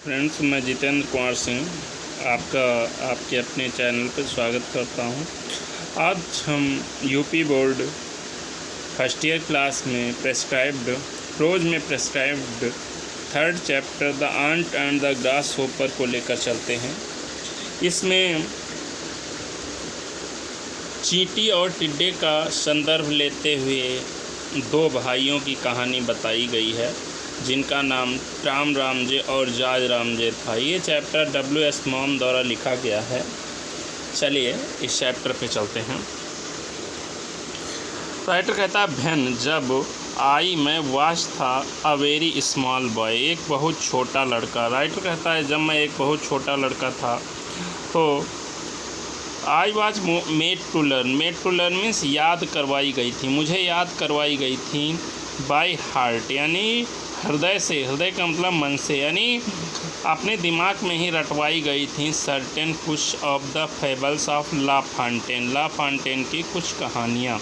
Friends, मैं जितेंद्र कुमार सिंह आपका आपके अपने चैनल पर स्वागत करता हूं। आज हम UP board first year class में प्रोज में prescribed third chapter the ant and the grasshopper को लेकर चलते हैं। इसमें चींटी और टिड्डे का संदर्भ लेते हुए दो भाइयों की कहानी बताई गई है, जिनका नाम राम रामजे और जाज रामजे था। ये चैप्टर W.S. मॉम द्वारा लिखा गया है। चलिए इस चैप्टर पे चलते हैं। राइटर कहता है, भेन जब आई मैं वाच था अ वेरी स्मॉल बॉय, एक बहुत छोटा लड़का। राइटर कहता है, जब मैं एक बहुत छोटा लड़का था तो I was made to learn means याद करवाई गई थी, मुझे याद करवाई गई थी बाय हार्ट यानी हृदय से, हृदय का मतलब मन से, यानी अपने दिमाग में ही रटवाई गई थी सर्टेन कुछ ऑफ द फेबल्स ऑफ ला फांटेन की कुछ कहानियाँ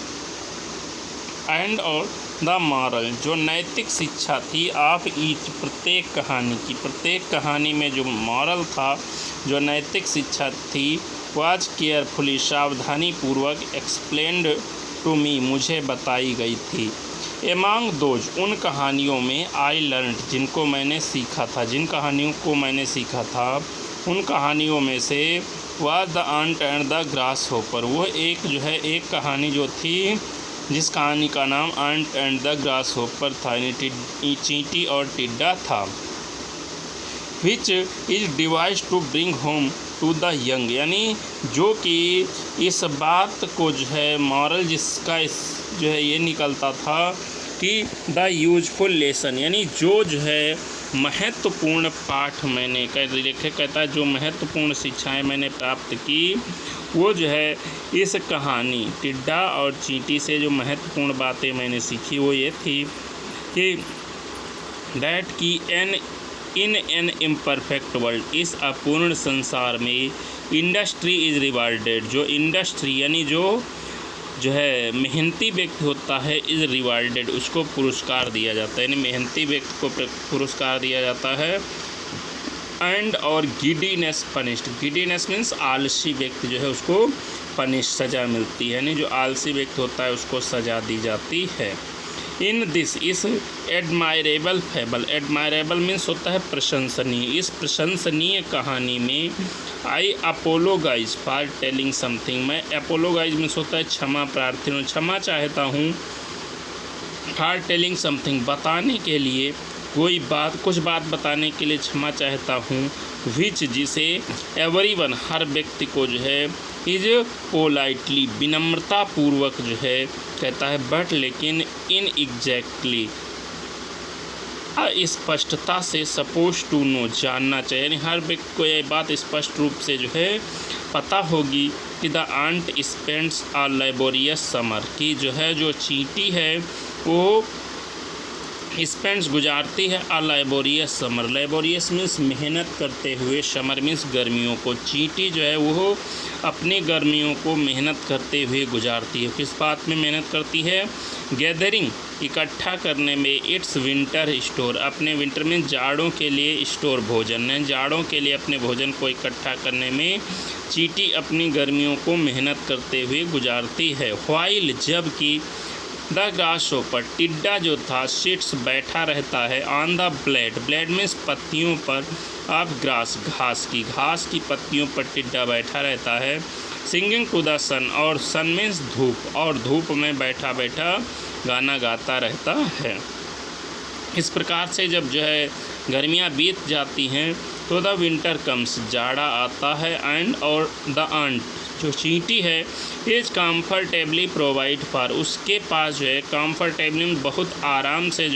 एंड और द मॉरल जो नैतिक शिक्षा थी ऑफ ईच प्रत्येक कहानी में जो मॉरल था, जो नैतिक शिक्षा थी, वाज केयरफुली सावधानी पूर्वक एक्सप्लेन्ड टू मी मुझे बताई गई थी। एमॉन्ग दोज उन कहानियों में आई लर्न जिन कहानियों को मैंने सीखा था, उन कहानियों में से was the ant and the grasshopper, वो एक कहानी जो थी जिस कहानी का नाम ant and the grasshopper था, यानी चींटी और टिड्डा था। Which is devise to bring home to the young, यानी जो कि इस बात को मॉरल जिसका ये निकलता था कि द यूजफुल लेसन, यानी जो महत्वपूर्ण पाठ मैंने कहता है जो महत्वपूर्ण शिक्षाएं मैंने प्राप्त की, वो इस कहानी टिड्डा और चींटी से जो महत्वपूर्ण बातें मैंने सीखी वो ये थी कि दैट की इन एन इम्परफेक्ट वर्ल्ड, इस अपूर्ण संसार में इंडस्ट्री इज़ रिवार्डेड, जो इंडस्ट्री यानी जो मेहनती व्यक्ति होता है, इज़ रिवार्डेड उसको पुरस्कार दिया जाता है, यानी मेहनती व्यक्ति को पुरस्कार दिया जाता है। एंड और गिडीनेस मीन्स आलसी व्यक्ति उसको सज़ा मिलती है, यानी जो आलसी व्यक्ति होता है उसको सज़ा दी जाती है। इन दिस इस एडमायरेबल मीन्स होता है प्रशंसनीय, इस प्रशंसनीय कहानी में आई अपोलोगाइज फॉर टेलिंग समथिंग, मैं अपोलोगाइज मीन्स होता है क्षमा प्रार्थी हूँ, क्षमा चाहता हूँ, फॉर टेलिंग समथिंग बताने के लिए कुछ बात बताने के लिए क्षमा चाहता हूँ, विच जिसे एवरीवन हर व्यक्ति को इज पोलाइटली विनम्रता पूर्वक कहता है, बट लेकिन इन एग्जैक्टली स्पष्टता से सपोज टू नो जानना चाहिए, यानी हर व्यक्ति को यह बात स्पष्ट रूप से पता होगी कि the ant spends a laborious summer, कि जो चींटी है वो स्पेंड्स गुजारती है a laborious summer, laborious means मेहनत करते हुए, समर मीन्स गर्मियों को, चींटी वो अपनी गर्मियों को मेहनत करते हुए गुजारती है। किस बात में मेहनत करती है? गैदरिंग इकट्ठा करने में, इट्स विंटर स्टोर अपने विंटर में जाड़ों के लिए, स्टोर भोजन है, जाड़ों के लिए अपने भोजन को इकट्ठा करने में चींटी अपनी गर्मियों को मेहनत करते हुए गुजारती है। व्हाइल जबकि द ग्रास होपर टिड्डा जो था सिट्स बैठा रहता है ऑन द ब्लेड मीन्स पत्तियों पर, ऑफ ग्रास घास की पत्तियों पर टिड्डा बैठा रहता है, सिंगिंग टू द सन और सन मीन्स धूप, और धूप में बैठा गाना गाता रहता है। इस प्रकार से जब गर्मियाँ बीत जाती हैं तो द विंटर कम्स जाड़ा आता है, एंड और द आंट जो चींटी है इज कम्फर्टेबली प्रोवाइड फॉर, उसके पास कम्फर्टेबली बहुत आराम से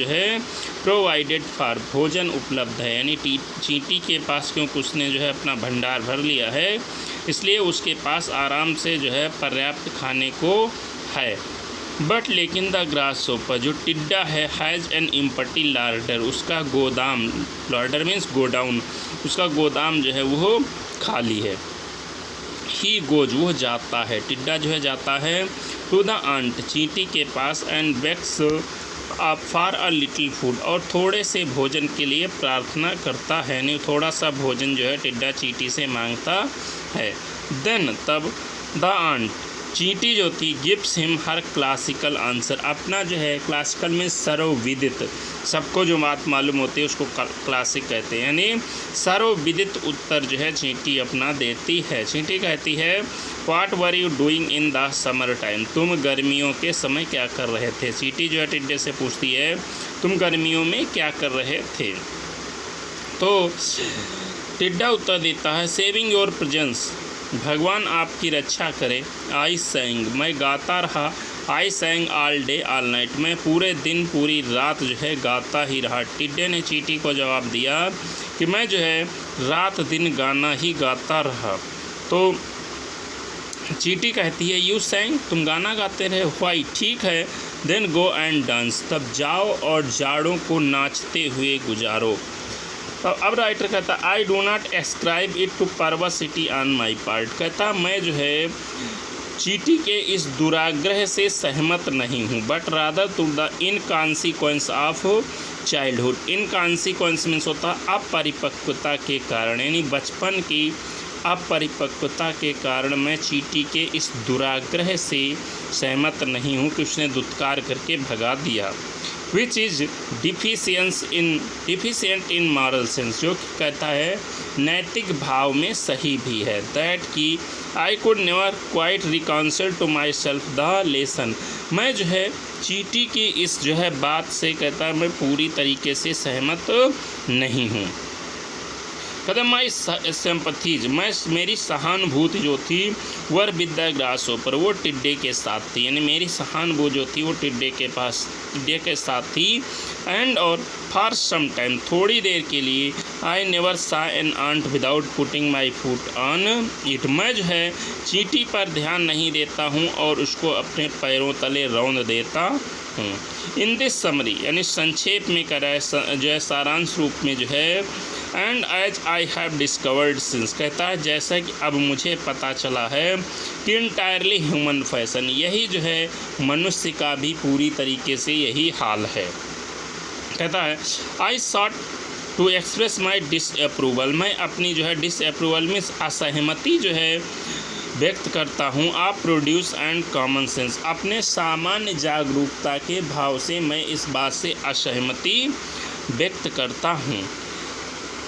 प्रोवाइडेड फॉर भोजन उपलब्ध है, यानी चींटी के पास क्योंकि उसने अपना भंडार भर लिया है, इसलिए उसके पास आराम से पर्याप्त खाने को है। बट लेकिन द ग्रास होपर जो टिड्डा है हैज़ एन एम्प्टी लार्डर, उसका गोदाम, लार्डर मीन्स गोडाउन, उसका गोदाम वो खाली है। ही गोज वो जाता है, टिड्डा जाता है टू द आंट चींटी के पास, and begs for a little food, और थोड़े से भोजन के लिए प्रार्थना करता है, नहीं थोड़ा सा भोजन जो है टिड्डा चींटी से मांगता है। देन तब द आंट, चींटी जो थी, gives him her classical answer, अपना जो है क्लासिकल में सर्वविदित, सबको जो बात मालूम होती है उसको क्लासिक कहते हैं, यानी सर्वविदित उत्तर जो है चींटी अपना देती है। चींटी कहती है what were you doing in the summer time, तुम गर्मियों के समय क्या कर रहे थे। चींटी जो है टिड्डे से पूछती है तुम गर्मियों में क्या कर रहे थे। तो टिड्डा उत्तर देता है सेविंग योर प्रेजेंस, भगवान आपकी रक्षा करे। आई सैंग, मैं गाता रहा। I sang all day all night, मैं पूरे दिन पूरी रात जो है गाता ही रहा। टिड्डे ने चींटी को जवाब दिया कि मैं जो है रात दिन गाना ही गाता रहा। तो चींटी कहती है यू सैंग, तुम गाना गाते रहे। वाई, ठीक है। देन गो एंड डांस, तब जाओ और जाड़ों को नाचते हुए गुजारो। तो अब राइटर कहता I do not ascribe it to perversity on my part, कहता मैं जो है चींटी के इस दुराग्रह से सहमत नहीं हूँ, but rather to the inconsequence of childhood. Inconsequence means होता अपरिपक्वता के कारण, यानी बचपन की अपरिपक्वता के कारण मैं चींटी के इस दुराग्रह से सहमत नहीं हूँ कि उसने दुत्कार करके भगा दिया। Which is deficient in moral sense, जो कहता है नैतिक भाव में सही भी है। दैट कि I could never quite reconcile to myself the lesson, मैं जो है चींटी की इस जो है बात से कहता है मैं पूरी तरीके से सहमत नहीं हूँ। कहते माई सिंपैथीज, मेरी सहानुभूति जो थी वर विद द ग्रासहोपर, वो टिड्डे के साथ थी, यानी मेरी सहानुभूति जो थी वो टिड्डे के साथ थी। एंड और फॉर सम टाइम, थोड़ी देर के लिए, I never saw an ant without putting my foot on it, मैं जो है चींटी पर ध्यान नहीं देता हूँ और उसको अपने पैरों तले रौंद देता हूँ। इन दिस समरी, यानी संक्षेप में कराए जो है सारांश रूप में जो है and as I have discovered since, कहता है जैसा कि अब मुझे पता चला है कि इंटायरली ह्यूमन फैशन, यही जो है मनुष्य का भी पूरी तरीके से यही हाल है। कहता है I sought to express my disapproval, मैं अपनी जो है डिसअप्रूवल में असहमति जो है व्यक्त करता हूँ। आप प्रोड्यूस एंड कॉमन सेंस, अपने सामान्य जागरूकता के भाव से मैं इस बात से असहमति व्यक्त करता हूँ।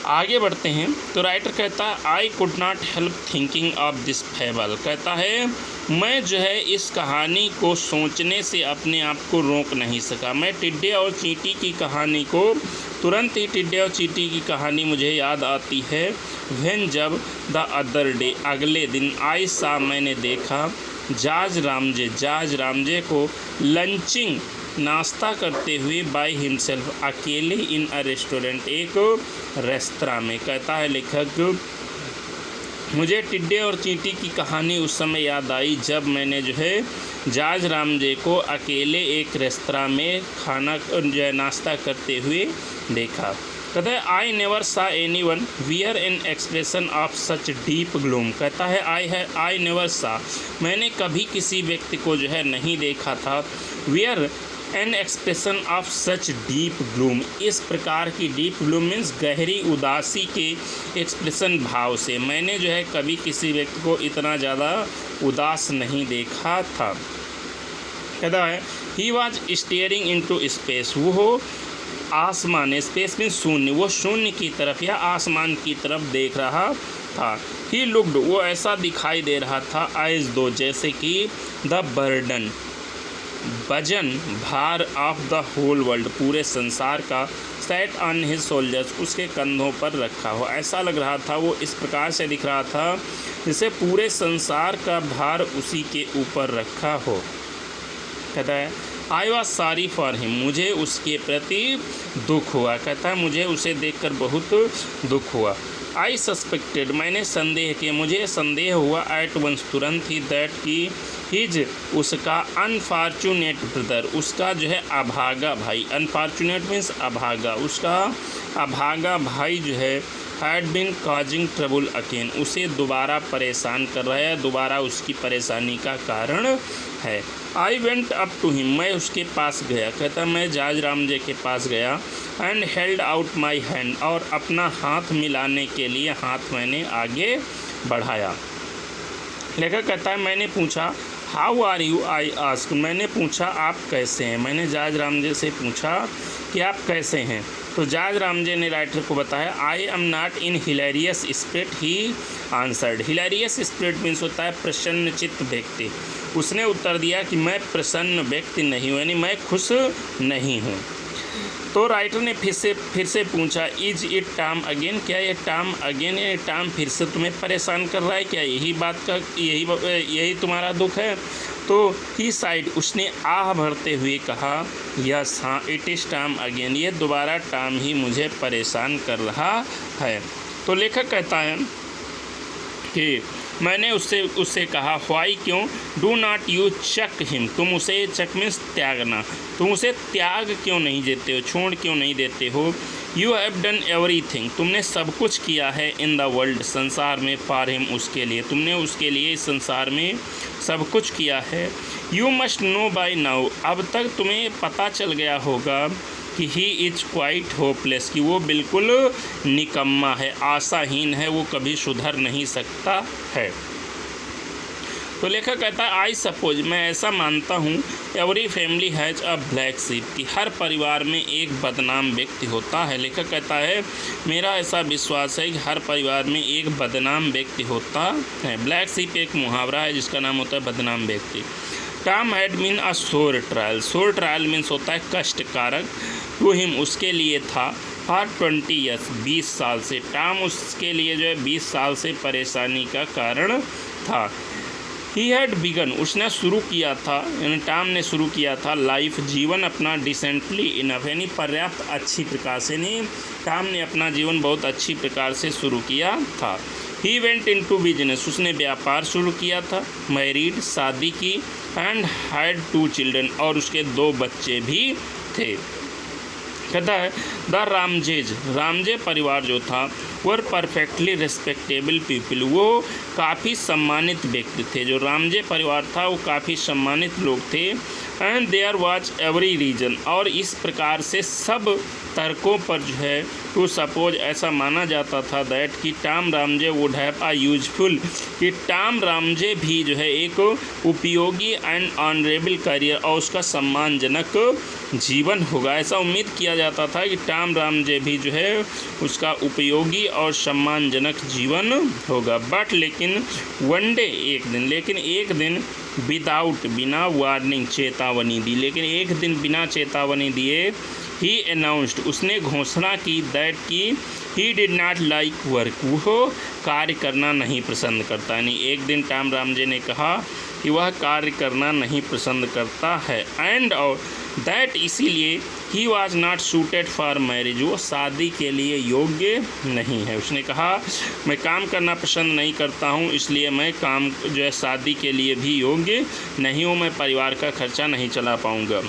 आगे बढ़ते हैं तो राइटर कहता है I could not help thinking of this fable, कहता है मैं जो है इस कहानी को सोचने से अपने आप को रोक नहीं सका। मैं टिड्डे और चींटी की कहानी को तुरंत ही टिड्डे और चींटी की कहानी मुझे याद आती है। व्हेन, जब, द अदर डे, अगले दिन, आई सा, मैंने देखा, जॉर्ज रामजे को लंचिंग, नाश्ता करते हुए बाय हिमसेल्फ, अकेले, इन अ रेस्टोरेंट, एक रेस्तरां में। कहता है लेखक मुझे टिड्डे और चींटी की कहानी उस समय याद आई जब मैंने जो है जॉर्ज रामजे को अकेले एक रेस्तरां में खाना जो है नाश्ता करते हुए देखा। कहता है आई नेवर सा any one wear an expression of such deep gloom, कहता है आई नेवर सा, मैंने कभी किसी व्यक्ति को जो है नहीं देखा था, wear an expression of such deep gloom, इस प्रकार की, डीप ग्लूम मीन्स गहरी उदासी के एक्सप्रेशन भाव से, मैंने जो है कभी किसी व्यक्ति को इतना ज़्यादा उदास नहीं देखा था। कहता है he was staring into space, वो आसमान, स्पेस मीन्स शून्य, वो शून्य की तरफ या आसमान की तरफ देख रहा था। ही लुक्ड, वो ऐसा दिखाई दे रहा था एज दो, जैसे कि द बर्डन, वजन, भार ऑफ द होल वर्ल्ड, पूरे संसार का, सेट ऑन हिज शोल्डर्स, उसके कंधों पर रखा हो। ऐसा लग रहा था, वो इस प्रकार से दिख रहा था जैसे पूरे संसार का भार उसी के ऊपर रखा हो। कहता है I was sorry for him, मुझे उसके प्रति दुख हुआ। कहता है मुझे उसे देखकर बहुत दुख हुआ। आई सस्पेक्टेड, मैंने संदेह किया, मुझे संदेह हुआ, एट वंस, तुरंत ही, दैट की, हिज, उसका, अनफॉर्चुनेट ब्रदर, उसका जो है अभागा भाई, अनफॉर्चुनेट मीन्स अभागा, उसका अभागा भाई जो है had been causing trouble again, उसे दोबारा परेशान कर रहा है, दोबारा उसकी परेशानी का कारण है। I went up to him, मैं उसके पास गया, कहता मैं जॉर्ज रामजे के पास गया, and held out my hand, और अपना हाथ मिलाने के लिए हाथ मैंने आगे बढ़ाया। लेखक कहता है मैंने पूछा how are you, I ask, मैंने पूछा आप कैसे हैं, मैंने जॉर्ज रामजे से पूछा कि आप कैसे हैं। तो जॉर्ज रामजे ने राइटर को बताया I am not in hilarious spirit, he answered. Hilarious spirit means होता है प्रसन्नचित्त व्यक्ति। उसने उत्तर दिया कि मैं प्रसन्न व्यक्ति नहीं हूँ, यानी मैं खुश नहीं हूँ। तो राइटर ने फिर से पूछा इज इट टाइम अगेन, क्या ये टाइम अगेन, ये टाइम फिर से तुम्हें परेशान कर रहा है, क्या यही बात का यही तुम्हारा दुख है। तो ही साइड, उसने आह भरते हुए कहा यस हाँ इट इज़ टाइम अगेन, ये दोबारा टाइम ही मुझे परेशान कर रहा है। तो लेखक कहता है कि मैंने उससे कहा व्हाई, क्यों, do not you chuck him, तुम उसे चक मीन्स त्यागना, तुम उसे त्याग क्यों नहीं देते हो, छोड़ क्यों नहीं देते हो। यू हैव डन एवरीथिंग, तुमने सब कुछ किया है इन द वर्ल्ड, संसार में, फॉर हिम, उसके लिए, तुमने उसके लिए इस संसार में सब कुछ किया है। You must know by now, अब तक तुम्हें पता चल गया होगा कि ही इज क्वाइट होपलेस, कि वो बिल्कुल निकम्मा है, आशाहीन है, वो कभी सुधर नहीं सकता है। तो लेखक कहता है आई सपोज, मैं ऐसा मानता हूँ, every family has a black sheep, कि हर परिवार में एक बदनाम व्यक्ति होता है। लेखक कहता है मेरा ऐसा विश्वास है कि हर परिवार में एक बदनाम व्यक्ति होता है। ब्लैक शीप एक मुहावरा है जिसका नाम होता है बदनाम व्यक्ति। टॉम हैड मीन अ सोर ट्रायल, सोर ट्रायल मीन्स होता है कष्टकारक, टू हिम, उसके लिए था, फॉर 20 ईयर्स, 20 साल से, टॉम उसके लिए जो है 20 साल से परेशानी का कारण था। ही हैड बिगन, उसने शुरू किया था, यानी टॉम ने शुरू किया था, लाइफ, जीवन अपना, डिसेंटली इनफ, यानी पर्याप्त अच्छी प्रकार से, नहीं, टॉम ने अपना जीवन बहुत अच्छी प्रकार से शुरू किया था। ही वेंट इनटू बिजनेस, उसने व्यापार शुरू किया था, मैरिड, शादी की, एंड हैड 2 चिल्ड्रन, और उसके 2 बच्चे भी थे। कहता है द रामजे परिवार जो था वर परफेक्टली रिस्पेक्टेबल पीपल, वो काफ़ी सम्मानित व्यक्ति थे। जो रामजे परिवार था वो काफ़ी सम्मानित लोग थे। And there was every reason, और इस प्रकार से सब तर्कों पर जो है टू सपोज, ऐसा माना जाता था दैट कि Tom Ramsay would have a useful, कि टॉम रामजे भी जो है एक उपयोगी एंड ऑनरेबल करियर, और उसका सम्मानजनक जीवन होगा। ऐसा उम्मीद किया जाता था कि टॉम रामजे भी जो है उसका उपयोगी और सम्मानजनक जीवन होगा। बट लेकिन वन डे, एक दिन विदाउट, बिना वार्निंग, चेतावनी दी, लेकिन एक दिन बिना चेतावनी दिए, ही अनाउंस्ड, उसने घोषणा की दैट की ही डिड नॉट लाइक वर्क, वो कार्य करना नहीं पसंद करता। यानी एक दिन टॉम रामजे ने कहा कि वह कार्य करना नहीं पसंद करता है। एंड और दैट, इसीलिए he was not suited for marriage, वो शादी के लिए योग्य नहीं है। उसने कहा मैं काम करना पसंद नहीं करता हूँ, इसलिए मैं काम जो है शादी के लिए भी योग्य नहीं हूँ, मैं परिवार का खर्चा नहीं चला पाऊँगा।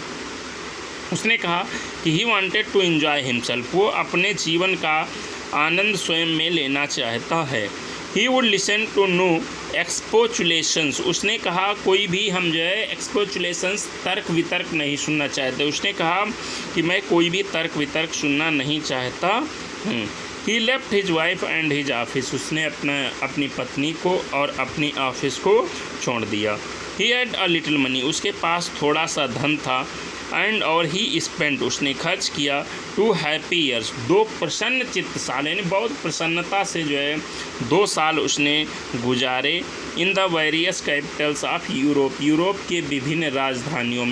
उसने कहा कि he wanted to enjoy himself, वो अपने जीवन का आनंद स्वयं में लेना चाहता है। He would listen to no expostulations, उसने कहा कोई भी हम जो है एक्सपोचुलेशंस, तर्क वितर्क नहीं सुनना चाहते। उसने कहा कि मैं कोई भी तर्क वितर्क सुनना नहीं चाहता हूँ। He left his wife and his office, उसने अपनी पत्नी को और अपनी ऑफिस को छोड़ दिया। He had a little money, उसके पास थोड़ा सा धन था। एंड और ही स्पेंट, उसने खर्च किया, 2 हैप्पी ईयर्स, 2 प्रसन्न चित्त साल, यानी बहुत प्रसन्नता से जो है 2 साल उसने गुजारे। In the various Capitals of Europe, Europe की विभिन्न राजधानियों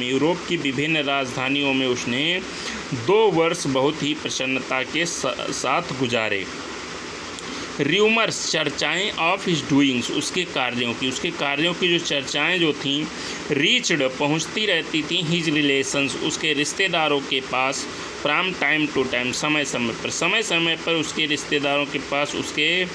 में उसने 2 वर्ष बहुत ही प्रसन्नता के साथ गुजारे। र्यूमर्स, चर्चाएं, ऑफ हिज डूइंग्स, उसके कार्यों की जो चर्चाएं जो थीं, रीच्ड, पहुंचती रहती थीं, हिज रिलेशंस, उसके रिश्तेदारों के पास, फ्राम टाइम टू टाइम, समय समय पर उसके रिश्तेदारों के पास उसके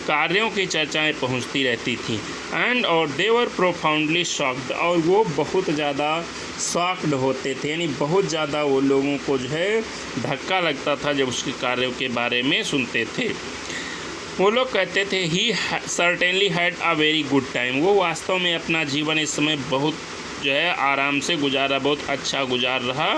कार्यों की चर्चाएं पहुंचती रहती थीं। एंड और दे वर प्रोफाउंडली शॉक्ड, और वो बहुत ज़्यादा शॉक्ड होते थे, यानी बहुत ज़्यादा वो लोगों को जो है धक्का लगता था जब उसके कार्यों के बारे में सुनते थे। वो लोग कहते थे he certainly had a very good time, वो वास्तव में अपना जीवन इस समय बहुत जो है आराम से गुजारा, बहुत अच्छा गुजार रहा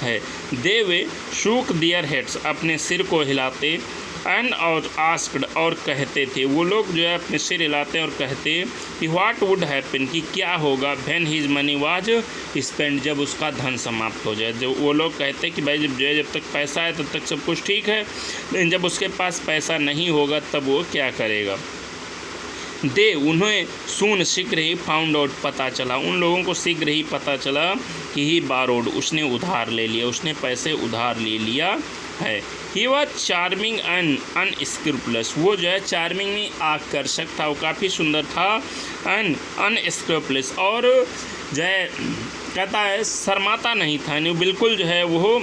है। दे वे शूक दियर हेड्स, अपने सिर को हिलाते, एंड और आस्क्ड, और कहते थे, वो लोग जो है अपने सिर हिलाते और कहते कि व्हाट वुड हैपन, कि क्या होगा, when his money was spend, जब उसका धन समाप्त हो जाए। जो वो लोग कहते कि भाई जब तक पैसा है तब तक सब कुछ ठीक है, लेकिन जब उसके पास पैसा नहीं होगा तब वो क्या करेगा। दे, उन्हें सून, शीघ्र ही, फाउंड आउट, पता चला, उन लोगों को शीघ्र ही पता चला कि ही बारोड, उसने उधार ले लिया, उसने पैसे उधार ले लिया है। ही वॉज चार्मिंग एंड अनस्क्रूपुलस, वो जो है चार्मिंग में आकर्षक था, वो काफ़ी सुंदर था, एंड अनस्क्रूपुलस, और जो है कहता है शर्माता नहीं था, यानी बिल्कुल जो है वो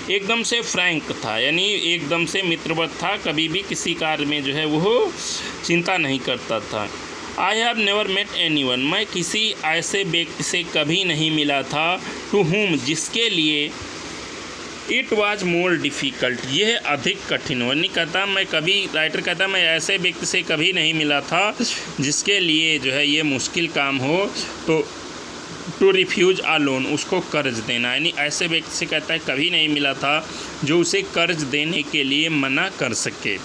एकदम से फ्रैंक था, यानी एकदम से मित्रवत था, कभी भी किसी कार्य में जो है वो चिंता नहीं करता था। I have never met anyone, मैं किसी ऐसे व्यक्ति से कभी नहीं मिला था, टू हुम, जिसके लिए इट वॉज मोर डिफ़िकल्ट, यह अधिक कठिन हो, नहीं कहता मैं कभी, राइटर कहता मैं ऐसे व्यक्ति से कभी नहीं मिला था जिसके लिए जो है ये मुश्किल काम हो, तो टू रिफ्यूज अ लोन, उसको कर्ज देना, यानी ऐसे व्यक्ति से कहता है कभी नहीं मिला था जो उसे कर्ज देने के लिए मना कर सके।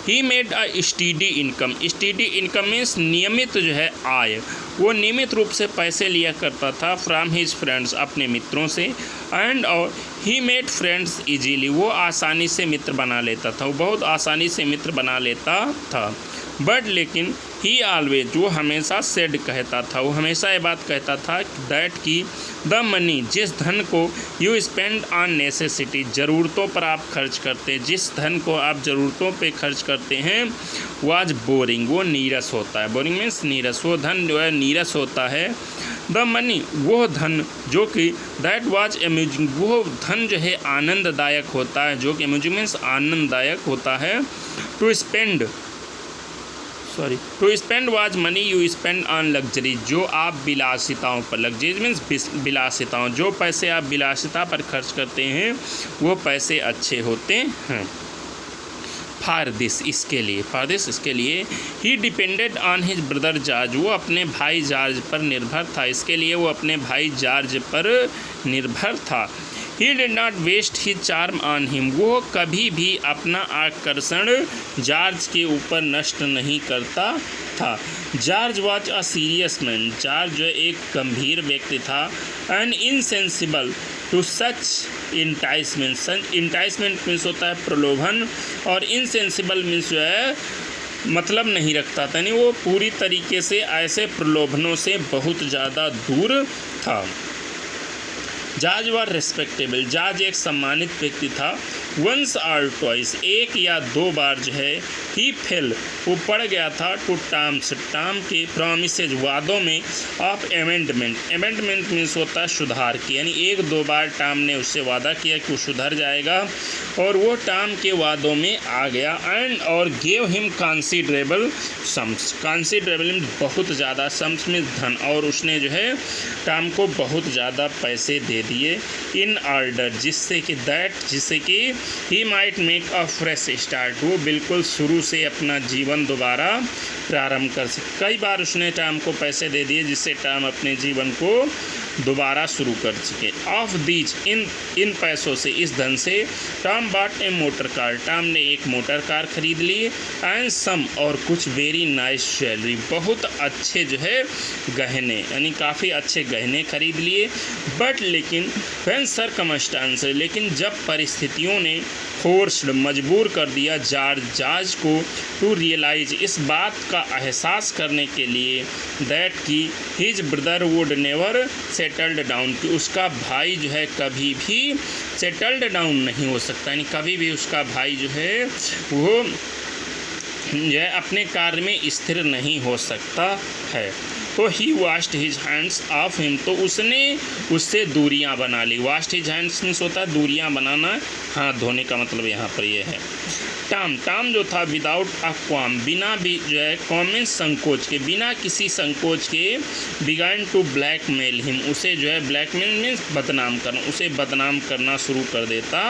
He made a steady income, steady income means नियमित जो है आय, वो नियमित रूप से पैसे लिया करता था, फ्रॉम हिज फ्रेंड्स, अपने मित्रों से, एंड और ही मेड फ्रेंड्स इजीली, वो आसानी से मित्र बना लेता था, वो बहुत आसानी से मित्र बना लेता था। बट लेकिन ही ऑलवेज, वो हमेशा सेड कहता था, वो हमेशा ये बात कहता था दैट की द मनी, जिस धन को यू स्पेंड ऑन नेसेसिटी, ज़रूरतों पर आप खर्च करते, जिस धन को आप ज़रूरतों पे खर्च करते हैं, वाज बोरिंग, वो नीरस होता है, बोरिंग मीन्स नीरस, वो धन जो है नीरस होता है। द मनी, वो धन जो कि दैट वाज अम्यूजिंग, वो धन जो है आनंददायक होता है, जो कि अम्यूजिंग मीन्स आनंददायक होता है। To spend was money you spend on luxury, जो आप विलासिताओं पर, लग्जरी मीन्स विलासिताओं, जो पैसे आप विलासिता पर खर्च करते हैं वो पैसे अच्छे होते हैं। फॉर दिस, इसके लिए he depended on his brother George, वो अपने भाई जॉर्ज पर निर्भर था, इसके लिए वो अपने भाई जॉर्ज पर निर्भर था। He did not waste his charm on him, वो कभी भी अपना आकर्षण जॉर्ज के ऊपर नष्ट नहीं करता था। George was a serious man, George जो एक गंभीर व्यक्ति था, and insensible to such enticement means होता है प्रलोभन, और इनसेंसिबल मीन्स जो है मतलब नहीं रखता था, यानी वो पूरी तरीके से ऐसे प्रलोभनों से बहुत ज़्यादा दूर था। जॉर्ज वॉज रिस्पेक्टेबल, जॉर्ज एक सम्मानित व्यक्ति था। वंस और ट्वाइस, एक या दो बार जो है ही फेल, वो पड़ गया था, टू टर्म्स, टर्म के प्रॉमिसेज, वादों में, ऑफ अमेंडमेंट मीन्स होता है सुधार की, यानी एक दो बार टर्म ने उससे वादा किया कि वो सुधर जाएगा और वो टर्म के वादों में आ गया। एंड और gave him considerable sums, considerable बहुत ज़्यादा, सम्स में धन, और उसने जो है टर्म को बहुत ज़्यादा पैसे दे दिए। इन ऑर्डर, जिससे कि he might make a fresh start, वो बिल्कुल शुरू से अपना जीवन दोबारा प्रारंभ कर सके। कई बार उसने टर्म को पैसे दे दिए जिससे टर्म अपने जीवन को दोबारा शुरू कर सके। ऑफ दीज, इन पैसों से, इस धन से, टॉम बॉट ए मोटर कार, टॉम ने एक मोटर कार खरीद ली। एंड सम, और कुछ वेरी नाइस ज्वेलरी, बहुत अच्छे जो है गहने, यानी काफ़ी अच्छे गहने खरीद लिए। बट लेकिन व्हेन सर्कमस्टांस, लेकिन जब परिस्थितियों ने फोर्स्ड, मजबूर कर दिया जॉर्ज को, टू रियलाइज, इस बात का एहसास करने के लिए, दैट की his brother would never settled down, कि उसका भाई जो है कभी भी सेटल्ड डाउन नहीं हो सकता, यानी कभी भी उसका भाई जो है वो जो है अपने कार्य में स्थिर नहीं हो सकता है। तो he washed his hands of him, तो उसने उससे दूरियां बना ली। वाश्ड हिज हैंड्स मीन्स होता है दूरियां बनाना, हाथ धोने का मतलब यहाँ पर ये है। टाम जो था विदाउट अ क्वाम, बिना भी जो है कॉमन संकोच के, बिना किसी संकोच के, बिगन टू ब्लैकमेल हिम, उसे जो है ब्लैकमेल मीन्स बदनाम करना, उसे बदनाम करना शुरू कर देता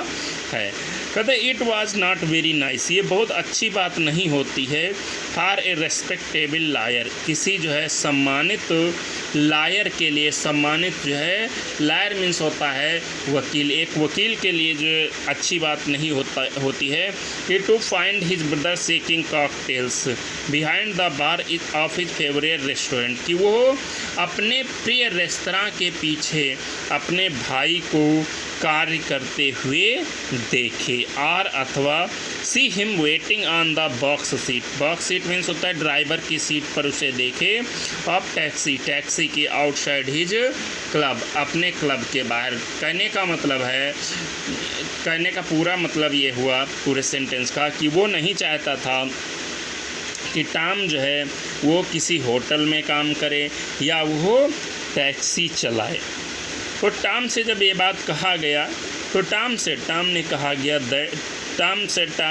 है। कहते it was not very nice, ये बहुत अच्छी बात नहीं होती है फॉर ए रेस्पेक्टेबल लायर, किसी जो है सम्मानित लायर के लिए, सम्मानित जो है लायर मीन्स होता है वकील, एक वकील के लिए जो अच्छी बात नहीं होती है कि to find his brother shaking cocktails behind the bar of his favourite restaurant, कि वो अपने प्रिय रेस्तरां के पीछे अपने भाई को कार्य करते हुए देखे, और अथवा see him waiting on the box seat, box seat means होता है ड्राइवर की सीट पर उसे देखे, अब टैक्सी, टैक्सी की आउटसाइड हिज क्लब, अपने क्लब के बाहर। कहने का मतलब है, कहने का पूरा मतलब ये हुआ पूरे सेंटेंस का कि वो नहीं चाहता था कि टॉम जो है वो किसी होटल में काम करे या वो टैक्सी चलाए। तो टॉम से जब ये बात कहा गया तो टॉम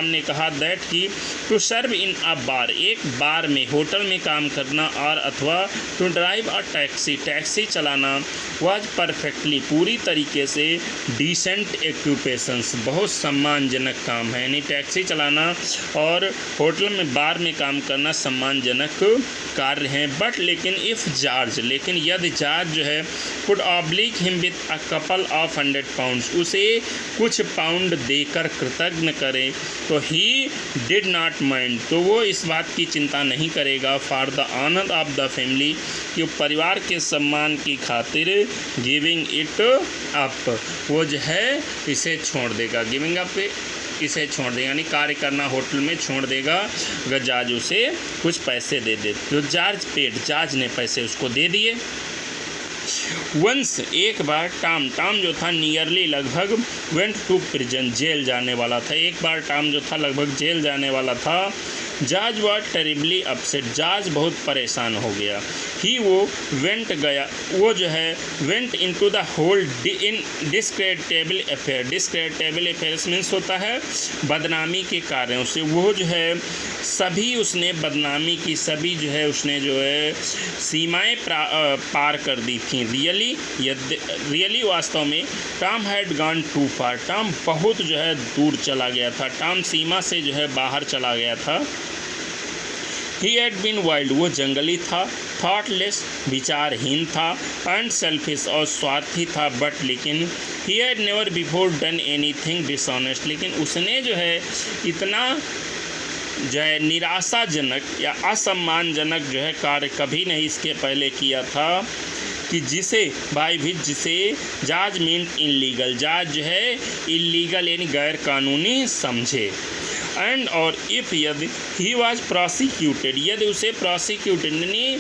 ने कहा दैट कि टू सर्व इन अ बार, एक बार में, होटल में काम करना, और अथवा to drive a taxi, taxi चलाना, वाज परफेक्टली, पूरी तरीके से, डिसेंट एक्यूपेशंस, बहुत सम्मानजनक काम है, यानी टैक्सी चलाना और होटल में बार में काम करना सम्मानजनक कार्य हैं। बट लेकिन इफ़ जॉर्ज, लेकिन यदि जॉर्ज जो है could oblique him with a couple of 100 pounds, उसे कुछ पाउंड देकर कृतज्ञ करें, तो ही डिड नॉट माइंड, तो वो इस बात की चिंता नहीं करेगा, for the honour of the family, कि परिवार के सम्मान की खातिर, गिविंग इट अप, वो जो है इसे छोड़ देगा, गिविंग अप इसे छोड़ देगा, यानी कार्य करना होटल में छोड़ देगा अगर जॉर्ज उसे कुछ पैसे दे दे। तो जॉर्ज ने पैसे उसको दे दिए। वंस, एक बार टॉम जो था नियरली, लगभग, वेंट टू प्रिजन, जेल जाने वाला था, एक बार टॉम जो था लगभग जेल जाने वाला था। George was terribly upset, George बहुत परेशान हो गया। वो वेंट गया, वो जो है went into the hole in discreditable affair, discreditable affairs means होता है बदनामी के कार्यों से, वो जो है सभी उसने बदनामी की, सभी जो है उसने जो है सीमाएं पार कर दी थी। रियली वास्तव में Tom had gone too far, Tom बहुत जो है दूर चला गया था, टॉम सीमा से जो है बाहर चला गया था। ही हैड बीन वाइल्ड, वो जंगली था, थॉटलेस, विचारहीन था, एंड सेल्फिश, और स्वार्थी था, बट लेकिन he had never before done anything dishonest, लेकिन उसने जो है इतना जो है निराशाजनक या असम्मानजनक जो है कार्य कभी नहीं इसके पहले किया था, कि जिसे जॉर्ज मीन्ट इनलीगल, जॉर्ज जो है इलीगल यानी गैर कानूनी समझे। एंड और इफ़ यदि ही वॉज प्रोसिक्यूटेड, यदि उसे प्रोसिक्यूटेड यानी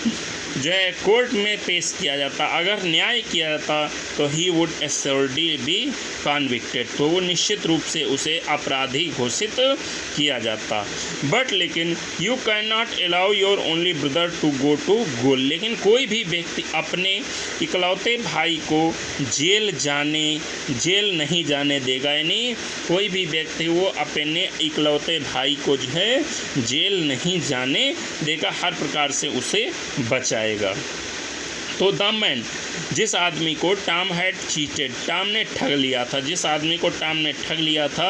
जो है कोर्ट में पेश किया जाता, अगर न्याय किया जाता, तो ही वुड एश्योर्डली बी कॉन्विक्टेड, तो वो निश्चित रूप से उसे अपराधी घोषित किया जाता। बट लेकिन you can not allow your only brother to go to gaol, लेकिन कोई भी व्यक्ति अपने इकलौते भाई को जेल नहीं जाने देगा, यानी कोई भी व्यक्ति वो अपने इकलौते भाई को जो है जेल नहीं जाने देगा, हर प्रकार से उसे बचाएगा। तो द मैन, जिस आदमी को टॉम हैड चीटेड, टॉम ने ठग लिया था, जिस आदमी को टॉम ने ठग लिया था,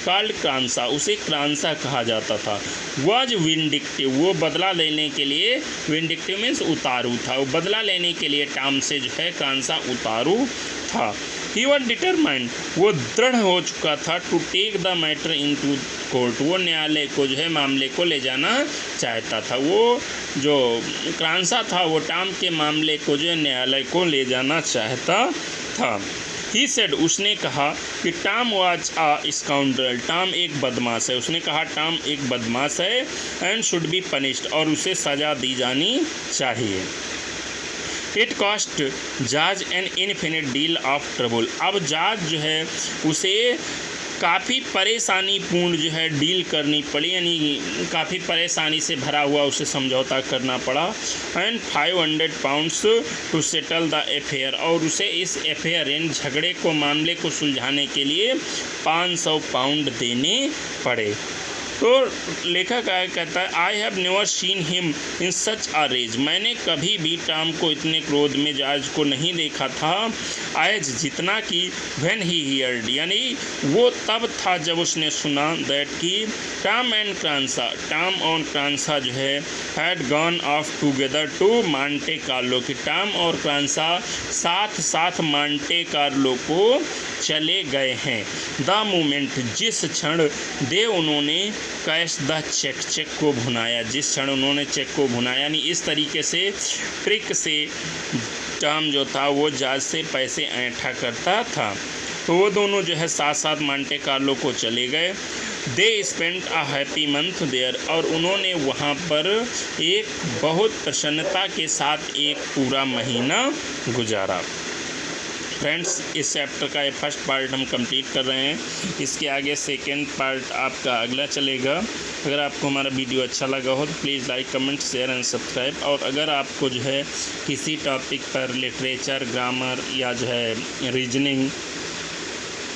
कॉल्ड क्रांसा, उसे क्रांसा कहा जाता था। वाज विंडिक्टिव, वो बदला लेने के लिए, विंडिक्टिव मीन्स उतारू था, वो बदला लेने के लिए टॉम से जो है क्रांसा उतारू था। ही वॉज डिटरमाइंड, वो दृढ़ हो चुका था, to take the matter into court, वो न्यायालय को जो है मामले को ले जाना चाहता था। वो जो क्रांसा था वो टॉम के मामले को जो है न्यायालय को ले जाना चाहता था। ही सेड, उसने कहा कि Tom was a scoundrel, Tom एक बदमाश है, उसने कहा टॉम एक बदमाश है, एंड शुड बी पनिश्ड, और उसे सज़ा दी जानी चाहिए। It cost George an infinite deal of trouble, अब जॉर्ज जो है उसे काफ़ी परेशानी पूर्ण जो है डील करनी पड़ी, यानी काफ़ी परेशानी से भरा हुआ उसे समझौता करना पड़ा। And 500 pounds to settle the affair, और उसे इस अफेयर यानी झगड़े को, मामले को सुलझाने के लिए 500 पाउंड देने पड़े। तो लेखक आगे कहता है I have never seen him in such a rage, मैंने कभी भी टॉम को इतने क्रोध मिजाज को नहीं देखा था, एज जितना कि व्हेन ही हियर्ड, यानी वो तब था जब उसने सुना दैट कि टॉम एंड क्रांसा, टॉम और क्रांसा जो है had gone off together to Monte Carlo, कि टॉम और क्रांसा साथ साथ मांटे कार्लो को चले गए हैं। द मोमेंट, जिस क्षण दे उन्होंने कैश द चेक, चेक को भुनाया, जिस क्षण उन्होंने चेक को भुनाया, यानी इस तरीके से ट्रिक से टॉम जो था वो जहाज से पैसे ऐंठा करता था। तो वो दोनों जो है साथ साथ मांटे कार्लो को चले गए। They spent a happy month there, और उन्होंने वहाँ पर एक बहुत प्रसन्नता के साथ एक पूरा महीना गुजारा। फ्रेंड्स, इस चैप्टर का ये फर्स्ट पार्ट हम कंप्लीट कर रहे हैं, इसके आगे सेकेंड पार्ट आपका अगला चलेगा। अगर आपको हमारा वीडियो अच्छा लगा हो तो please like, comment, share and subscribe. और अगर आपको जो है किसी टॉपिक पर लिटरेचर, ग्रामर या जो है रीजनिंग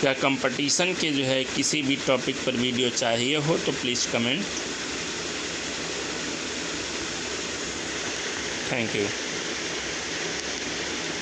या कंपटीशन के जो है किसी भी टॉपिक पर वीडियो चाहिए हो तो प्लीज़ कमेंट। Thank you.